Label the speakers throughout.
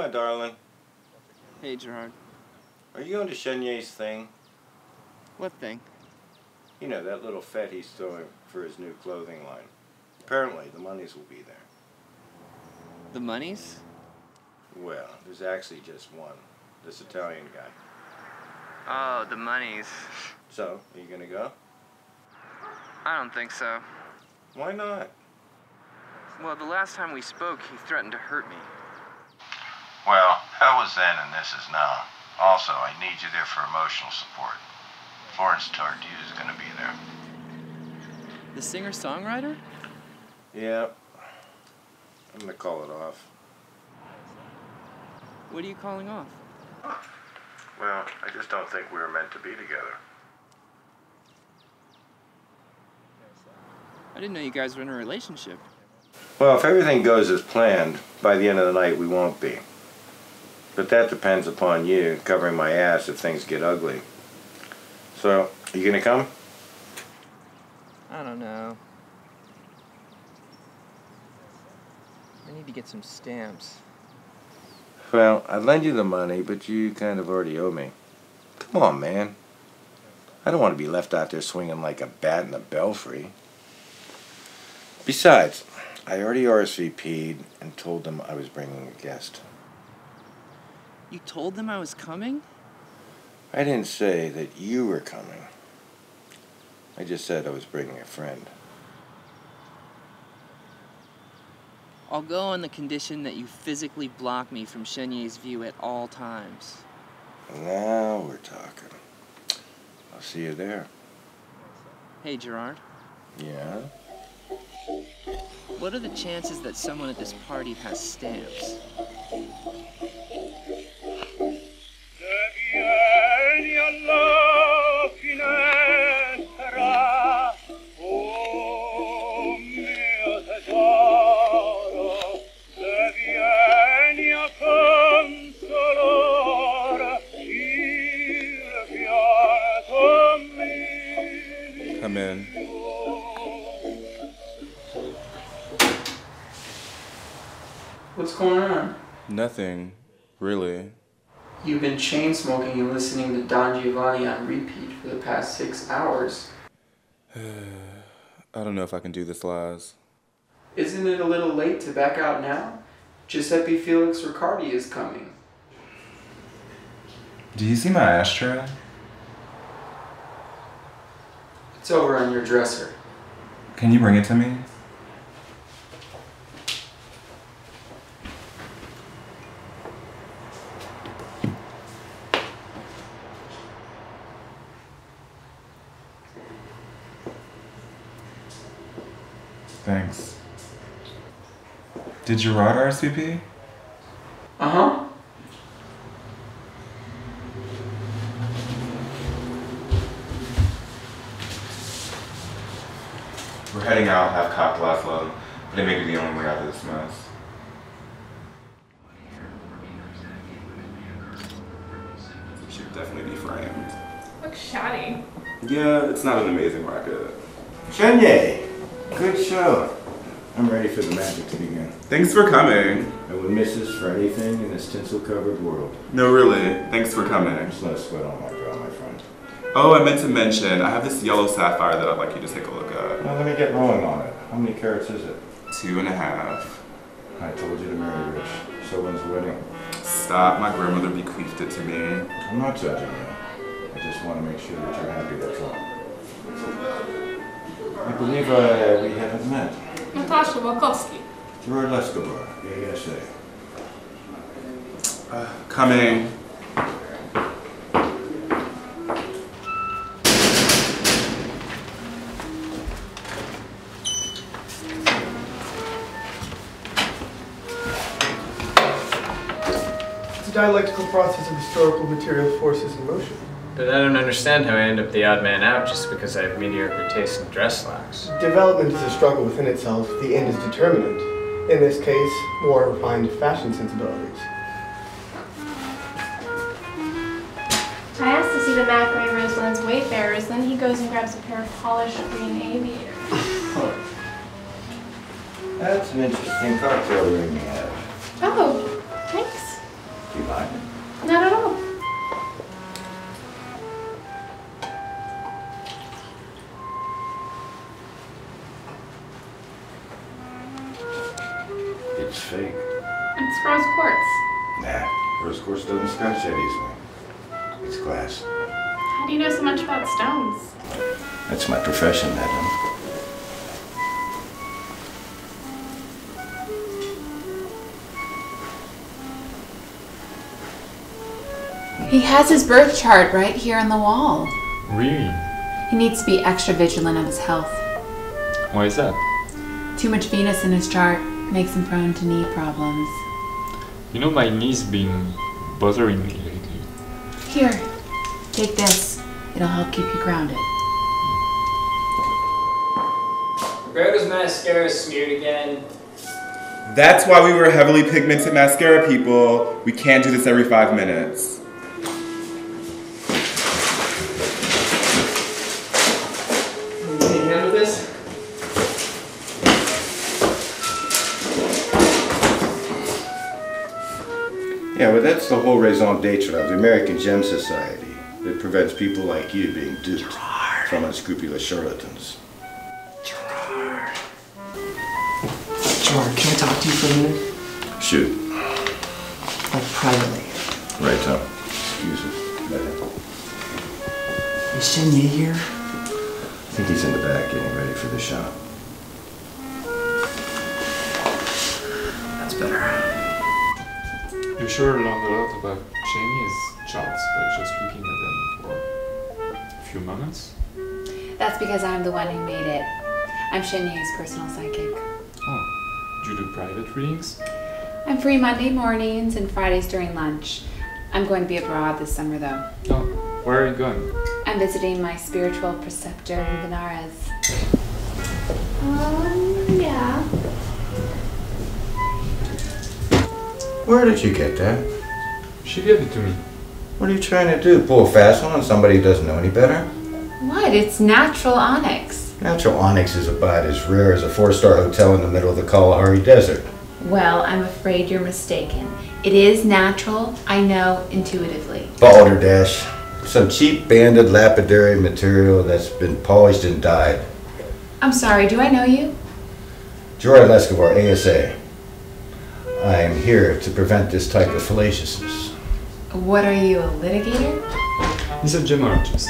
Speaker 1: Hi, darling.
Speaker 2: Hey, Gerard.
Speaker 1: Are you going to Chenyer's thing?
Speaker 2: What thing?
Speaker 1: You know, that little fete he's throwing for his new clothing line. Apparently, the monies will be there.
Speaker 2: The monies?
Speaker 1: Well, there's actually just one. This Italian guy.
Speaker 2: Oh, the monies.
Speaker 1: So, are you gonna go?
Speaker 2: I don't think so.
Speaker 1: Why not?
Speaker 2: Well, the last time we spoke, he threatened to hurt me.
Speaker 1: Well, that was then and this is now. Also, I need you there for emotional support. Florence Tardieu is gonna be there.
Speaker 2: The singer-songwriter?
Speaker 1: Yeah. I'm gonna call it off.
Speaker 2: What are you calling off?
Speaker 1: Well, I just don't think we were meant to be together.
Speaker 2: I didn't know you guys were in a relationship.
Speaker 1: Well, if everything goes as planned, by the end of the night we won't be. But that depends upon you covering my ass if things get ugly. So, are you gonna come?
Speaker 2: I don't know. I need to get some stamps.
Speaker 1: Well, I'd lend you the money, but you kind of already owe me. Come on, man. I don't want to be left out there swinging like a bat in a belfry. Besides, I already RSVP'd and told them I was bringing a guest.
Speaker 2: You told them I was coming?
Speaker 1: I didn't say that you were coming. I just said I was bringing a friend.
Speaker 2: I'll go on the condition that you physically block me from Chenyer's view at all times.
Speaker 1: Now we're talking. I'll see you there.
Speaker 2: Hey, Gerard.
Speaker 1: Yeah?
Speaker 2: What are the chances that someone at this party has stamps?
Speaker 3: Come in.
Speaker 4: What's going on?
Speaker 3: Nothing, really.
Speaker 4: You've been chain smoking and listening to Don Giovanni on repeat for the past 6 hours.
Speaker 3: I don't know if I can do this, Laz.
Speaker 4: Isn't it a little late to back out now? Giuseppe Felix Riccardi is coming.
Speaker 3: Do you see my ashtray?
Speaker 4: It's over on your dresser.
Speaker 3: Can you bring it to me? Thanks. Did Gerard RSVP?
Speaker 4: Uh-huh.
Speaker 3: We're heading out, have cocktail Laszlo, but it may be the only way out of this mess. You should definitely be framed.
Speaker 5: Looks shoddy.
Speaker 3: Yeah, it's not an amazing record.
Speaker 1: Chenyer! Good show. I'm ready for the magic to begin.
Speaker 3: Thanks for coming.
Speaker 1: I would miss this for anything in this tinsel-covered world.
Speaker 3: No, really. Thanks for coming.
Speaker 1: Just let us sweat on my brow, my friend.
Speaker 3: Oh, I meant to mention, I have this yellow sapphire that I'd like you to take a look at.
Speaker 1: Now let me get rolling on it. How many carats is it?
Speaker 3: 2.5.
Speaker 1: I told you to marry rich. So when's the wedding?
Speaker 3: Stop, my grandmother bequeathed it to me.
Speaker 1: I'm not judging you. I just want to make sure that you're happy, that's all. I believe we haven't met.
Speaker 5: Natasha Walkowski.
Speaker 1: Gerard Lescobar, ASA.
Speaker 3: Coming.
Speaker 6: It's a dialectical process of historical material forces in motion.
Speaker 7: But I don't understand how I end up the odd man out just because I have mediocre taste in dress slacks.
Speaker 6: Development is a struggle within itself. The end is determinant. In this case, more refined fashion sensibilities.
Speaker 5: I asked to see the Macrae Roseland's wayfarers, then he goes and grabs a pair of polished green aviators.
Speaker 1: That's an interesting cocktail ring you have.
Speaker 5: Oh, thanks.
Speaker 8: You mind?
Speaker 5: Not at all.
Speaker 8: It's fake.
Speaker 5: It's rose quartz.
Speaker 8: Nah, rose quartz doesn't scratch that easily. It's glass.
Speaker 5: How do you know so much about stones?
Speaker 8: That's my profession, madam.
Speaker 9: He has his birth chart right here on the wall.
Speaker 10: Really?
Speaker 9: He needs to be extra vigilant of his health.
Speaker 10: Why is that?
Speaker 9: Too much Venus in his chart makes him prone to knee problems.
Speaker 10: You know, my knee's been bothering me lately.
Speaker 9: Here, take this. It'll help keep you grounded.
Speaker 7: Roberto's mascara smeared again.
Speaker 3: That's why we were heavily pigmented mascara people. We can't do this every 5 minutes.
Speaker 4: Can you handle this?
Speaker 1: Yeah, well, that's the whole raison d'etre of the American Gem Society. It prevents people like you being duped from unscrupulous charlatans.
Speaker 4: Gerard, can I talk to you for a minute?
Speaker 1: Shoot.
Speaker 4: Like privately.
Speaker 1: Right, Tom. Excuse me.
Speaker 4: Is Chenier here?
Speaker 1: I think he's in the back getting ready for the shot.
Speaker 4: That's better.
Speaker 10: You sure learned a lot about Chinese charts by just looking at them for a few moments?
Speaker 9: That's because I'm the one who made it. I'm Shenye's personal psychic.
Speaker 10: Oh, do you do private readings?
Speaker 9: I'm free Monday mornings and Fridays during lunch. I'm going to be abroad this summer though.
Speaker 10: Oh, where are you going?
Speaker 9: I'm visiting my spiritual preceptor in Benares.
Speaker 5: Yeah.
Speaker 1: Where did you get that?
Speaker 10: She gave it to me.
Speaker 1: What are you trying to do? Pull a fast one on somebody who doesn't know any better?
Speaker 9: What? It's natural onyx.
Speaker 1: Natural onyx is about as rare as a 4-star hotel in the middle of the Kalahari Desert.
Speaker 9: Well, I'm afraid you're mistaken. It is natural, I know intuitively.
Speaker 1: Balderdash. Some cheap banded lapidary material that's been polished and dyed.
Speaker 9: I'm sorry, do I know you?
Speaker 1: Gerard Lescovar, ASA. I am here to prevent this type of fallaciousness.
Speaker 9: What are you, a litigator?
Speaker 10: He's a gemologist.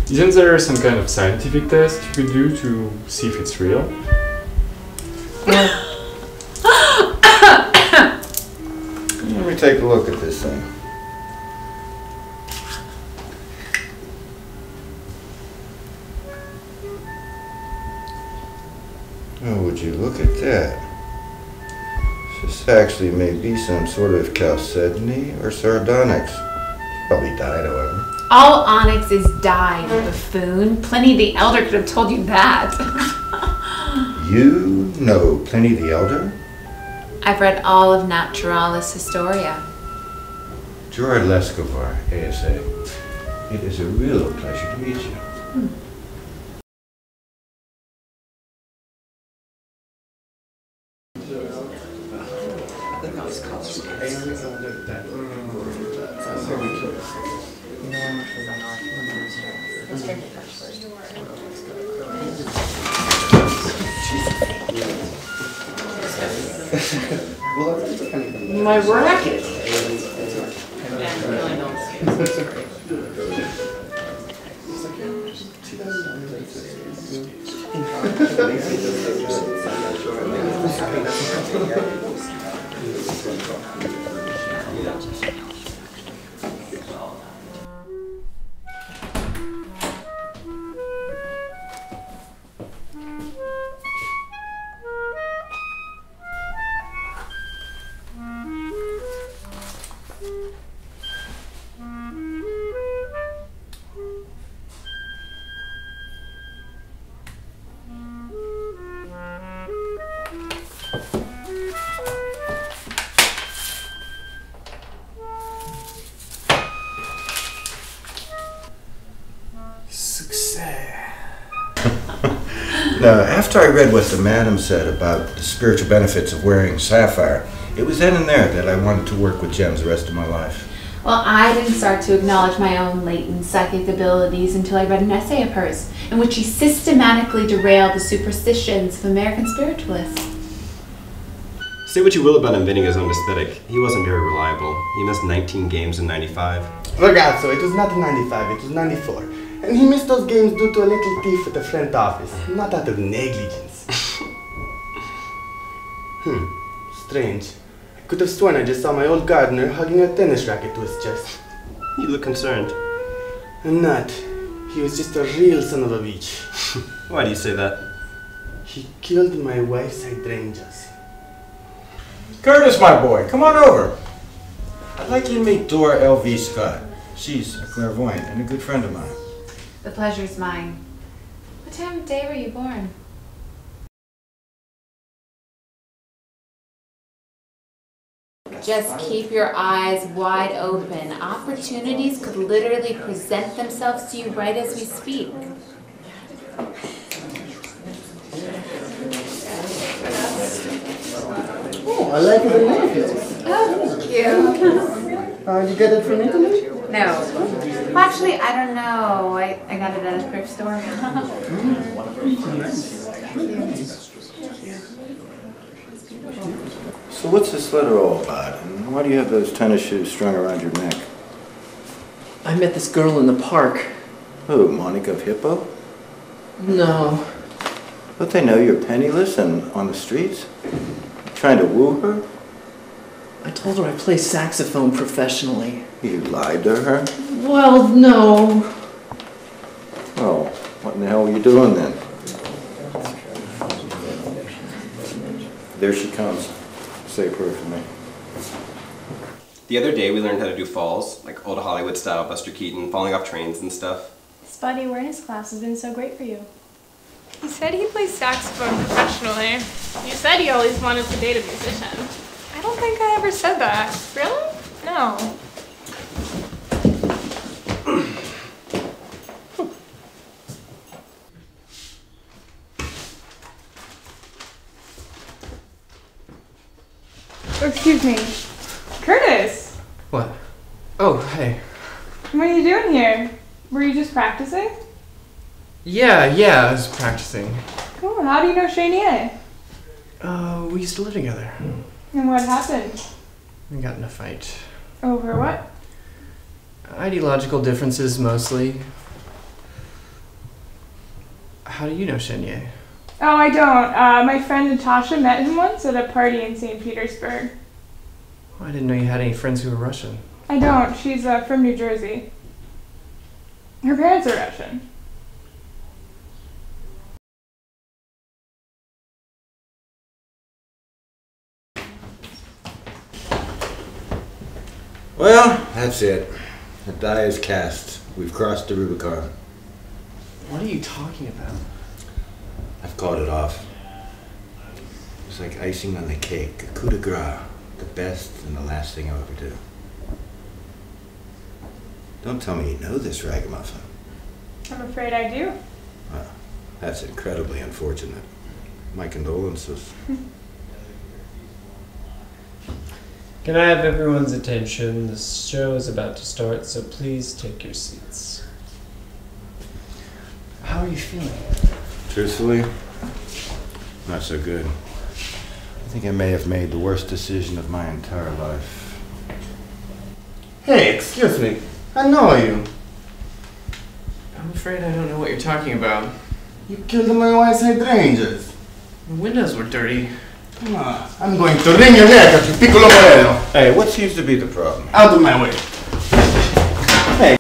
Speaker 10: Isn't there some kind of scientific test you could do to see if it's real?
Speaker 1: Let me take a look at this thing. Oh, would you look at that? This actually may be some sort of chalcedony or sardonyx. Probably dyed, however.
Speaker 9: All onyx is dyed, buffoon. Pliny the Elder could have told you that.
Speaker 1: You know Pliny the Elder?
Speaker 9: I've read all of Naturalis Historia.
Speaker 1: Gerard Lescovar, ASA. It is a real pleasure to meet you.
Speaker 4: My racket!
Speaker 1: Now, after I read what the madam said about the spiritual benefits of wearing sapphire, It was then and there that I wanted to work with gems the rest of my life.
Speaker 9: Well, I didn't start to acknowledge my own latent psychic abilities until I read an essay of hers, in which she systematically derailed the superstitions of American spiritualists.
Speaker 11: Say what you will about inventing his own aesthetic, he wasn't very reliable. He missed 19 games in '95.
Speaker 6: Ragazzo, it was not 95, it was 94. And he missed those games due to a little thief at the front office, not out of negligence. Strange. I could have sworn I just saw my old gardener hugging a tennis racket to his chest.
Speaker 11: You look concerned.
Speaker 6: I'm not. He was just a real son of a bitch.
Speaker 11: Why do you say that?
Speaker 6: He killed my wife's hydrangeas.
Speaker 1: Curtis, my boy, come on over. I'd like you to meet Dora L.V. Scott. She's a clairvoyant and a good friend of mine.
Speaker 9: The pleasure's mine. What time of day were you born? Just keep your eyes wide open. Opportunities could literally present themselves to you right as we speak.
Speaker 6: Oh, I like the nails.
Speaker 9: Oh, thank you.
Speaker 6: You get it from Italy?
Speaker 9: No. Well, actually, I don't know. I got it at a thrift store.
Speaker 1: So what's this letter all about? And why do you have those tennis shoes strung around your neck?
Speaker 2: I met this girl in the park.
Speaker 1: Who, Monica of Hippo?
Speaker 2: No.
Speaker 1: Don't they know you're penniless and on the streets? Trying to woo her?
Speaker 2: I told her I play saxophone professionally.
Speaker 1: You lied to her?
Speaker 2: Well, no.
Speaker 1: Oh, what in the hell were you doing then? There she comes. Say a prayer for me.
Speaker 11: The other day we learned how to do falls, like old Hollywood style, Buster Keaton, falling off trains and stuff.
Speaker 5: This body awareness class has been so great for you.
Speaker 12: He said he plays saxophone professionally. You said he always wanted to date a musician. I don't think I ever said that. Really? No.
Speaker 13: Excuse me. Curtis!
Speaker 7: What? Oh, hey.
Speaker 13: What are you doing here? Were you just practicing?
Speaker 7: Yeah, I was practicing.
Speaker 13: Cool. How do you know Shania?
Speaker 7: We used to live together.
Speaker 13: And what happened?
Speaker 7: We got in a fight.
Speaker 13: Over what?
Speaker 7: Ideological differences, mostly. How do you know Chenier?
Speaker 13: Oh, I don't. My friend Natasha met him once at a party in St. Petersburg.
Speaker 7: Oh, I didn't know you had any friends who were Russian.
Speaker 13: I don't. She's from New Jersey. Her parents are Russian.
Speaker 1: Well, that's it. The die is cast. We've crossed the Rubicon.
Speaker 7: What are you talking about?
Speaker 1: I've called it off. It's like icing on the cake, a coup de grace, the best and the last thing I'll ever do. Don't tell me you know this ragamuffin.
Speaker 13: I'm afraid I do.
Speaker 1: Well, that's incredibly unfortunate. My condolences.
Speaker 10: Can I have everyone's attention? The show is about to start, so please take your seats. How are you feeling?
Speaker 1: Truthfully, not so good. I think I may have made the worst decision of my entire life.
Speaker 6: Hey, excuse me. I know you.
Speaker 7: I'm afraid I don't know what you're talking about.
Speaker 6: You killed my wife's hydrangeas.
Speaker 7: The windows were dirty.
Speaker 6: I'm going to wring your neck at you, Piccolo Morello.
Speaker 1: Hey, what seems to be the problem?
Speaker 6: Out of my way. Hey.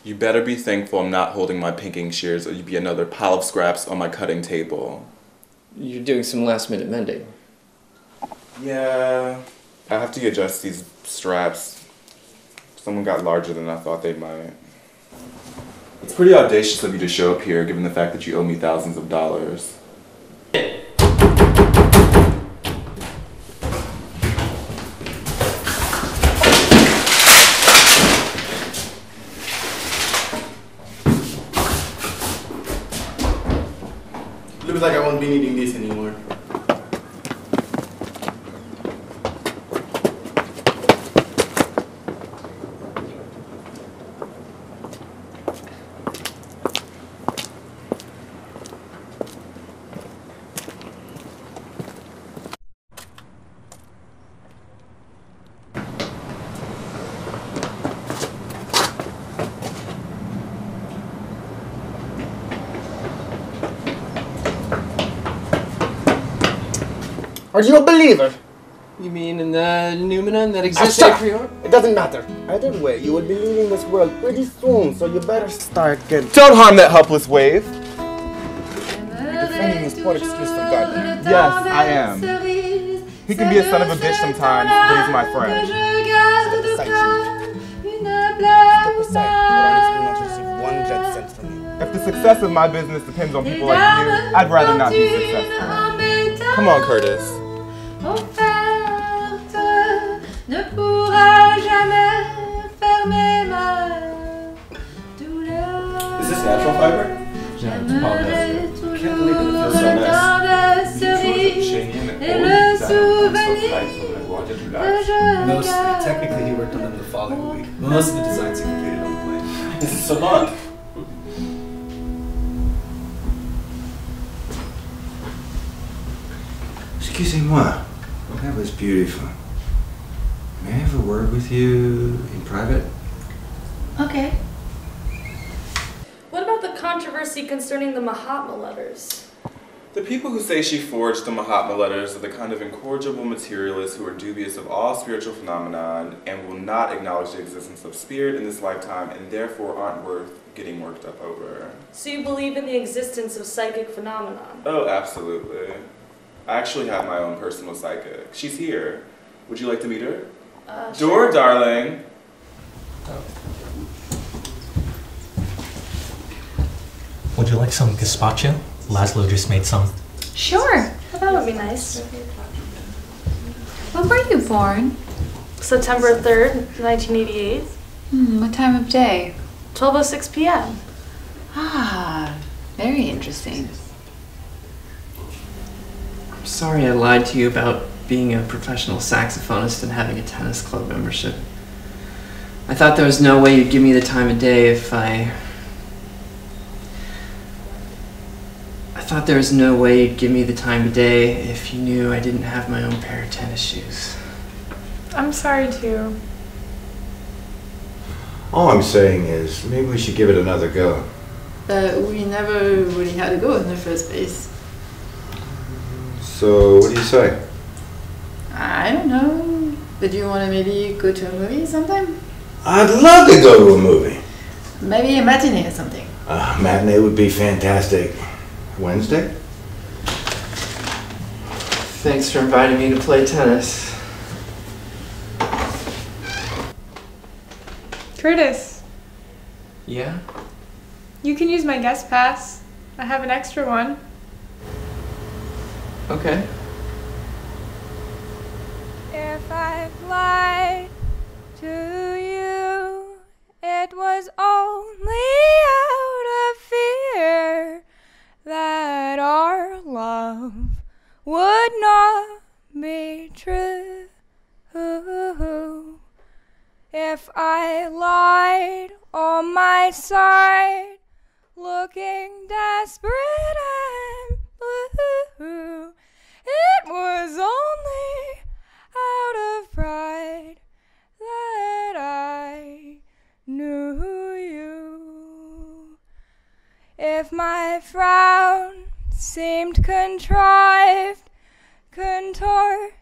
Speaker 3: You better be thankful I'm not holding my pinking shears or you'd be another pile of scraps on my cutting table.
Speaker 2: You're doing some last minute mending.
Speaker 3: Yeah, I have to adjust these straps. Someone got larger than I thought they might. It's pretty audacious of you to show up here, given the fact that you owe me thousands of dollars.
Speaker 6: Looks like I won't be be needing this anymore. Are you a believer?
Speaker 14: You mean in the noumenon that exists
Speaker 6: Shut
Speaker 14: a
Speaker 6: up!
Speaker 14: priori?
Speaker 6: It doesn't matter. Either way, you will be leaving this world pretty soon, so you better start getting...
Speaker 3: Don't harm that helpless wave. You're defending his poor excuse for God. Yes, I am. He can be a son of a bitch sometimes, but he's my friend.
Speaker 6: Step aside, Jude. Step aside, or Ernest will not receive 1 red cent from you.
Speaker 3: If the success of my business depends on people like you, I'd rather not be successful. Come on, Curtis.
Speaker 15: Ne pourra jamais fermer ma douleur.
Speaker 11: Is this natural fiber?
Speaker 15: Yeah, it's polyester. Can't believe it feels so nice. Et le souvenir
Speaker 16: Mostly. Technically, he worked on them the following week. Most of the designs he completed on the plane.
Speaker 11: This is savant.
Speaker 8: Excusez-moi. Well, that was beautiful. May I have a word with you in private?
Speaker 15: Okay.
Speaker 17: What about the controversy concerning the Mahatma letters?
Speaker 3: The people who say she forged the Mahatma letters are the kind of incorrigible materialists who are dubious of all spiritual phenomenon and will not acknowledge the existence of spirit in this lifetime and therefore aren't worth getting worked up over.
Speaker 17: So you believe in the existence of psychic phenomenon?
Speaker 3: Oh, absolutely. I actually have my own personal psychic. She's here. Would you like to meet her? Door, darling.
Speaker 18: Would you like some gazpacho? Laszlo just made some.
Speaker 17: Sure. Well, that would be nice.
Speaker 9: When were you born?
Speaker 17: September 3rd, 1988.
Speaker 9: What time of day?
Speaker 17: 12:06 p.m.
Speaker 9: Ah, very interesting.
Speaker 14: I'm sorry I lied to you about being a professional saxophonist and having a tennis club membership. I thought there was no way you'd give me the time of day if I thought there was no way you'd give me the time of day if you knew I didn't have my own pair of tennis shoes.
Speaker 12: I'm sorry too.
Speaker 8: All I'm saying is, maybe we should give it another go.
Speaker 19: We never really had a go in the first place.
Speaker 8: So, what do you say?
Speaker 19: I don't know. Did you want to maybe go to a movie sometime?
Speaker 8: I'd love to go to a movie.
Speaker 19: Maybe a matinee or something.
Speaker 8: Matinee would be fantastic. Wednesday?
Speaker 14: Thanks for inviting me to play tennis.
Speaker 12: Curtis,
Speaker 14: Yeah?
Speaker 12: you can use my guest pass. I have an extra one.
Speaker 14: Okay.
Speaker 20: If I lied to you, it was only out of fear that our love would not be true. If I lied on my side, looking desperate and blue, it was only out of pride that I knew you. If my frown seemed contrived, contorted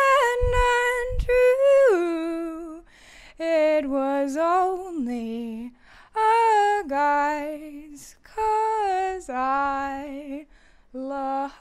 Speaker 20: and untrue, it was only a guise, 'cause I love